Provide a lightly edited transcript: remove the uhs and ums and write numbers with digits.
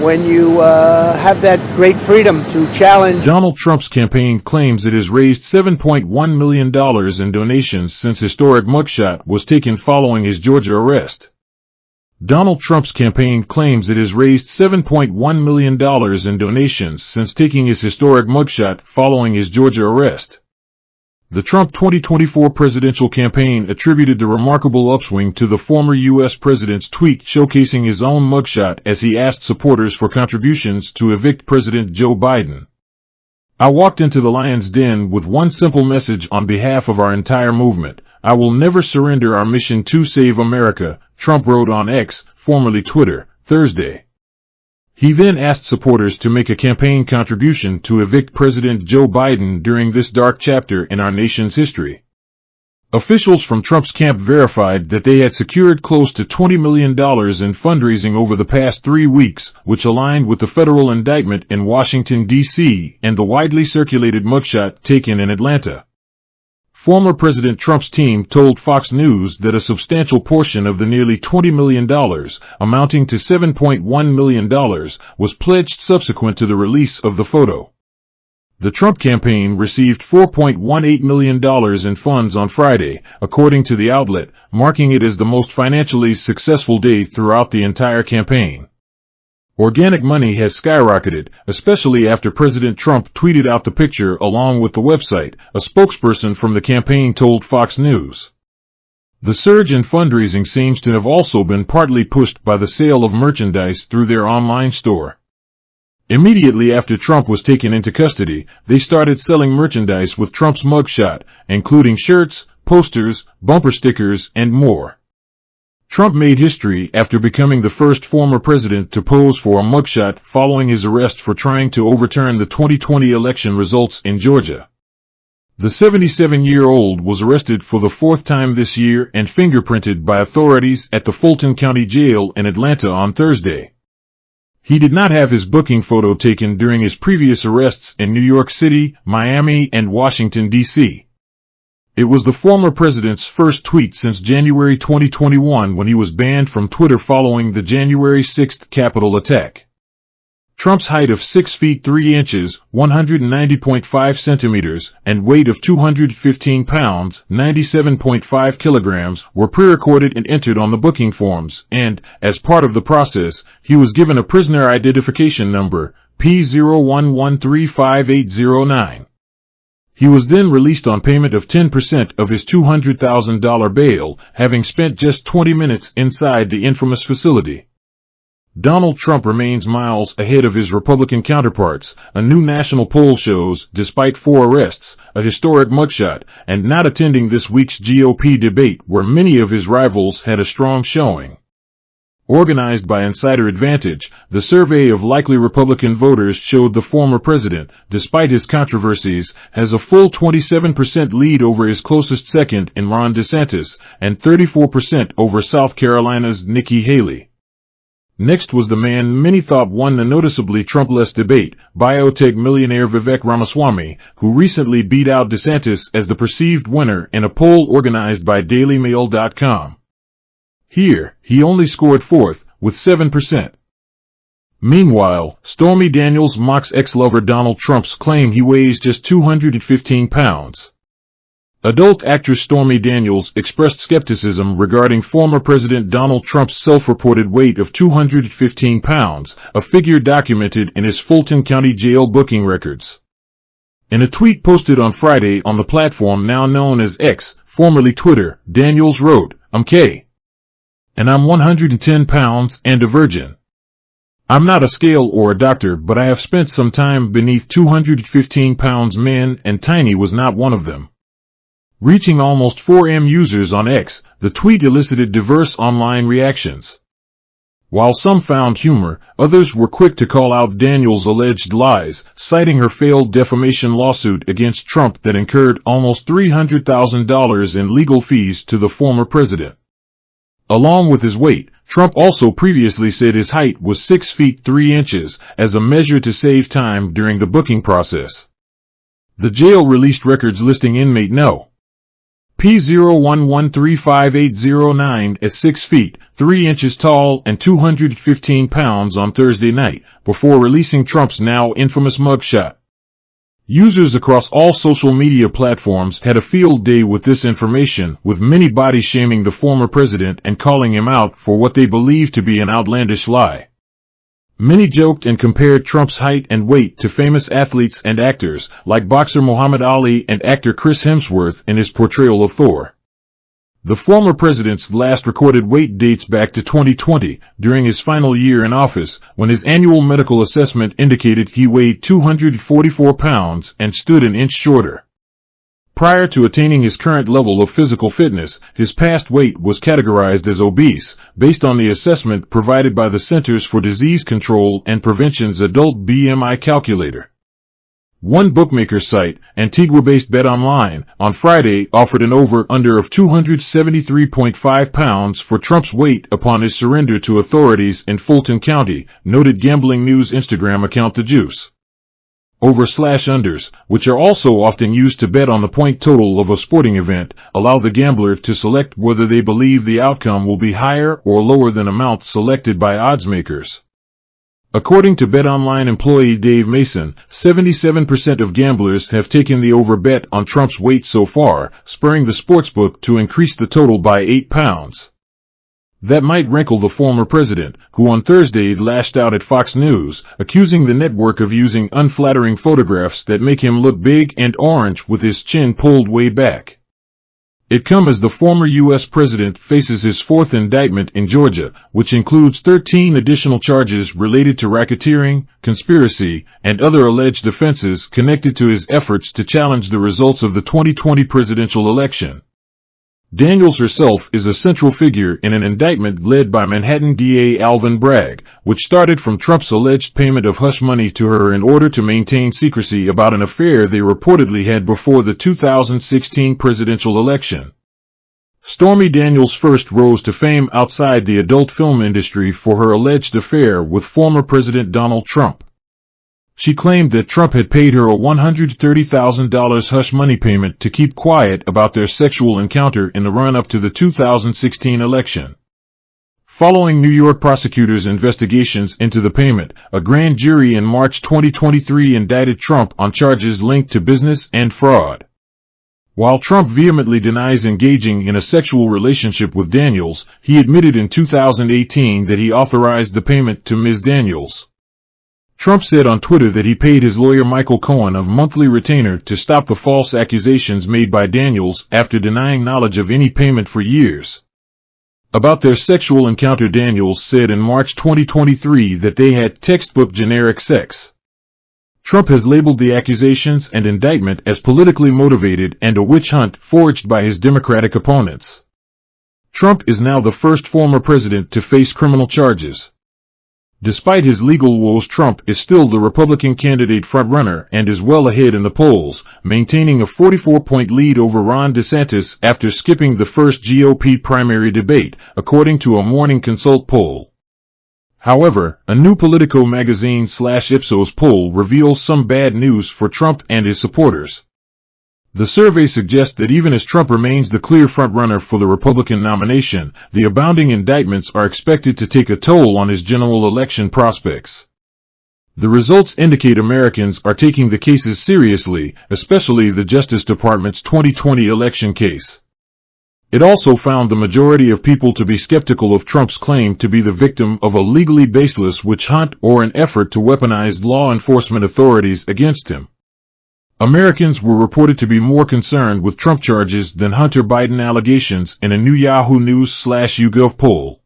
when you have that great freedom to challenge. Donald Trump's campaign claims it has raised $7.1 million in donations since historic mugshot was taken following his Georgia arrest. Donald Trump's campaign claims it has raised $7.1 million in donations since taking his historic mugshot following his Georgia arrest. The Trump 2024 presidential campaign attributed the remarkable upswing to the former U.S. president's tweet showcasing his own mugshot as he asked supporters for contributions to evict President Joe Biden. "I walked into the lion's den with one simple message on behalf of our entire movement. I will never surrender our mission to save America," Trump wrote on X, formerly Twitter, Thursday. He then asked supporters to make a campaign contribution to evict President Joe Biden during this dark chapter in our nation's history. Officials from Trump's camp verified that they had secured close to $20 million in fundraising over the past 3 weeks, which aligned with the federal indictment in Washington, D.C., and the widely circulated mugshot taken in Atlanta. Former President Trump's team told Fox News that a substantial portion of the nearly $20 million, amounting to $7.1 million, was pledged subsequent to the release of the photo. The Trump campaign received $4.18 million in funds on Friday, according to the outlet, marking it as the most financially successful day throughout the entire campaign. Organic money has skyrocketed, especially after President Trump tweeted out the picture along with the website, a spokesperson from the campaign told Fox News. The surge in fundraising seems to have also been partly pushed by the sale of merchandise through their online store. Immediately after Trump was taken into custody, they started selling merchandise with Trump's mugshot, including shirts, posters, bumper stickers, and more. Trump made history after becoming the first former president to pose for a mugshot following his arrest for trying to overturn the 2020 election results in Georgia. The 77-year-old was arrested for the fourth time this year and fingerprinted by authorities at the Fulton County Jail in Atlanta on Thursday. He did not have his booking photo taken during his previous arrests in New York City, Miami, and Washington, D.C. It was the former president's first tweet since January 2021 when he was banned from Twitter following the January 6th Capitol attack. Trump's height of 6 feet 3 inches, 190.5 centimeters, and weight of 215 pounds, 97.5 kilograms, were pre-recorded and entered on the booking forms, and, as part of the process, he was given a prisoner identification number, P01135809. He was then released on payment of 10% of his $200,000 bail, having spent just 20 minutes inside the infamous facility. Donald Trump remains miles ahead of his Republican counterparts, a new national poll shows, despite 4 arrests, a historic mugshot, and not attending this week's GOP debate where many of his rivals had a strong showing. Organized by Insider Advantage, the survey of likely Republican voters showed the former president, despite his controversies, has a full 27% lead over his closest second in Ron DeSantis, and 34% over South Carolina's Nikki Haley. Next was the man many thought won the noticeably Trump-less debate, biotech millionaire Vivek Ramaswamy, who recently beat out DeSantis as the perceived winner in a poll organized by DailyMail.com. Here, he only scored 4th, with 7%. Meanwhile, Stormy Daniels mocks ex-lover Donald Trump's claim he weighs just 215 pounds. Adult actress Stormy Daniels expressed skepticism regarding former President Donald Trump's self-reported weight of 215 pounds, a figure documented in his Fulton County Jail booking records. In a tweet posted on Friday on the platform now known as X, formerly Twitter, Daniels wrote, "I'm K. And I'm 110 pounds and a virgin. I'm not a scale or a doctor, but I have spent some time beneath 215 pounds men, and tiny was not one of them." Reaching almost 4M users on X, the tweet elicited diverse online reactions. While some found humor, others were quick to call out Daniels' alleged lies, citing her failed defamation lawsuit against Trump that incurred almost $300,000 in legal fees to the former president. Along with his weight, Trump also previously said his height was 6 feet 3 inches, as a measure to save time during the booking process. The jail released records listing inmate No. P01135809 at 6 feet, 3 inches tall and 215 pounds on Thursday night, before releasing Trump's now infamous mugshot. Users across all social media platforms had a field day with this information, with many body shaming the former president and calling him out for what they believe to be an outlandish lie. Many joked and compared Trump's height and weight to famous athletes and actors, like boxer Muhammad Ali and actor Chris Hemsworth in his portrayal of Thor. The former president's last recorded weight dates back to 2020, during his final year in office, when his annual medical assessment indicated he weighed 244 pounds and stood an inch shorter. Prior to attaining his current level of physical fitness, his past weight was categorized as obese, based on the assessment provided by the Centers for Disease Control and Prevention's adult BMI calculator. One bookmaker site, Antigua-based BetOnline, on Friday offered an over-under of 273.5 pounds for Trump's weight upon his surrender to authorities in Fulton County, noted gambling news Instagram account The Juice. Over/unders, which are also often used to bet on the point total of a sporting event, allow the gambler to select whether they believe the outcome will be higher or lower than amount selected by oddsmakers. According to BetOnline employee Dave Mason, 77% of gamblers have taken the over bet on Trump's weight so far, spurring the sportsbook to increase the total by 8 pounds. That might rankle the former president, who on Thursday lashed out at Fox News, accusing the network of using unflattering photographs that make him look big and orange with his chin pulled way back. It comes as the former U.S. president faces his fourth indictment in Georgia, which includes 13 additional charges related to racketeering, conspiracy, and other alleged offenses connected to his efforts to challenge the results of the 2020 presidential election. Daniels herself is a central figure in an indictment led by Manhattan DA Alvin Bragg, which started from Trump's alleged payment of hush money to her in order to maintain secrecy about an affair they reportedly had before the 2016 presidential election. Stormy Daniels first rose to fame outside the adult film industry for her alleged affair with former President Donald Trump. She claimed that Trump had paid her a $130,000 hush money payment to keep quiet about their sexual encounter in the run-up to the 2016 election. Following New York prosecutors' investigations into the payment, a grand jury in March 2023 indicted Trump on charges linked to business and fraud. While Trump vehemently denies engaging in a sexual relationship with Daniels, he admitted in 2018 that he authorized the payment to Ms. Daniels. Trump said on Twitter that he paid his lawyer Michael Cohen a monthly retainer to stop the false accusations made by Daniels after denying knowledge of any payment for years. About their sexual encounter, Daniels said in March 2023 that they had textbook generic sex. Trump has labeled the accusations and indictment as politically motivated and a witch hunt forged by his Democratic opponents. Trump is now the first former president to face criminal charges. Despite his legal woes, Trump is still the Republican candidate frontrunner and is well ahead in the polls, maintaining a 44-point lead over Ron DeSantis after skipping the first GOP primary debate, according to a Morning Consult poll. However, a new Politico magazine/Ipsos poll reveals some bad news for Trump and his supporters. The survey suggests that even as Trump remains the clear frontrunner for the Republican nomination, the abounding indictments are expected to take a toll on his general election prospects. The results indicate Americans are taking the cases seriously, especially the Justice Department's 2020 election case. It also found the majority of people to be skeptical of Trump's claim to be the victim of a legally baseless witch hunt or an effort to weaponize law enforcement authorities against him. Americans were reported to be more concerned with Trump charges than Hunter Biden allegations in a new Yahoo News/YouGov poll.